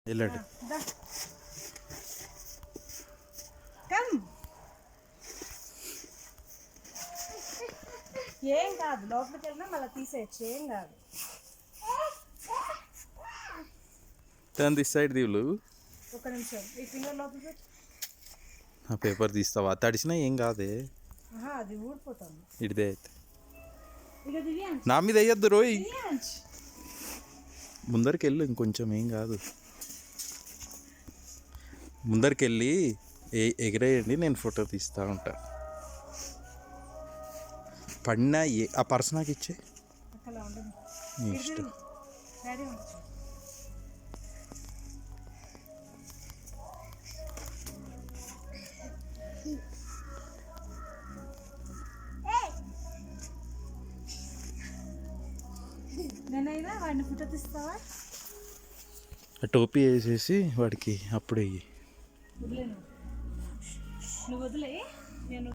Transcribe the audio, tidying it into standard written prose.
వెళ్ళండి. ఏం కాదు, లోపలికి వెళ్ళినా మళ్ళీ తీసేయచ్చు, ఏం కాదు. టర్న్ దిస్ సైడ్ దీవులు. ఒక నిమిషం, ఈ ఫింగర్ లోపలికి పెట్టు. ఆ పేపర్ తీస్తావా? తడిసినా ఏం కాదే, అది ఊడిపోతుంది. ఇడిదే అయితే ఇక దివ్యాంశ్, నా మీద వేయద్దు రోయ్. దివ్యాంశ్ ముందరికి వెళ్ళు, ఇంకొంచెం ఏం కాదు. ముందరికి వెళ్ళి ఎగిరేయండి, నేను ఫోటో తీస్తూ ఉంటా. పడినా ఆ పర్స్ నాకు ఇచ్చే, అలా ఉండదు. నీ ఇష్టం. డాడీ ఉండొచ్చు. నేనైనా వాడిని ఫోటో తీస్తావా? ఆ టోపీ వేసేసి వాడికి అప్పుడు వెయ్యి. వదిలే, నువ్వు వదిలే, నేను